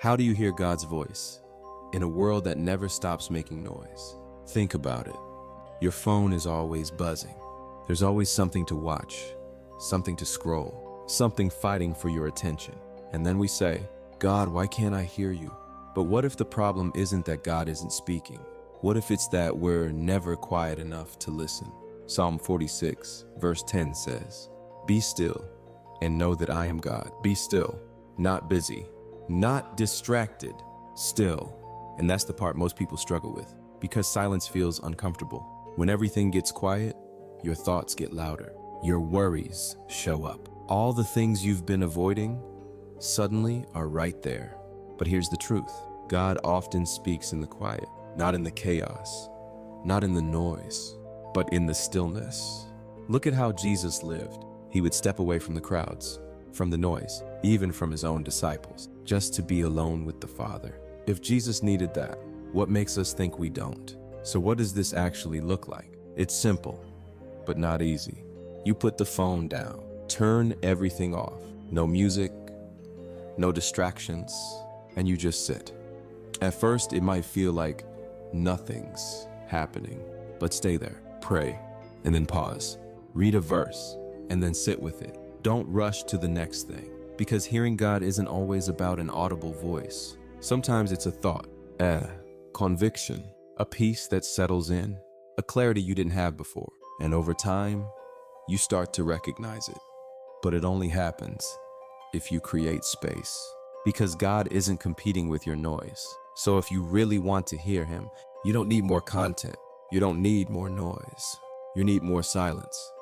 How do you hear God's voice in a world that never stops making noise? Think about it. Your phone is always buzzing. There's always something to watch, something to scroll, something fighting for your attention. And then we say, God, why can't I hear you? But what if the problem isn't that God isn't speaking? What if it's that we're never quiet enough to listen? Psalm 46, verse 10 says, "Be still and know that I am God." Be still, not busy, not distracted, still. And that's the part most people struggle with, because silence feels uncomfortable. When everything gets quiet, your thoughts get louder. Your worries show up. All the things you've been avoiding suddenly are right there. But here's the truth. God often speaks in the quiet, not in the chaos, not in the noise, but in the stillness. Look at how Jesus lived. He would step away from the crowds, from the noise, even from his own disciples, just to be alone with the Father. If Jesus needed that, what makes us think we don't? So what does this actually look like? It's simple, but not easy. You put the phone down, turn everything off. No music, no distractions, and you just sit. At first, it might feel like nothing's happening, but stay there. Pray, and then pause. Read a verse, and then sit with it. Don't rush to the next thing, because hearing God isn't always about an audible voice. Sometimes it's a thought, conviction, a peace that settles in, a clarity you didn't have before. And over time, you start to recognize it. But it only happens if you create space, because God isn't competing with your noise. So if you really want to hear him, you don't need more content. You don't need more noise. You need more silence.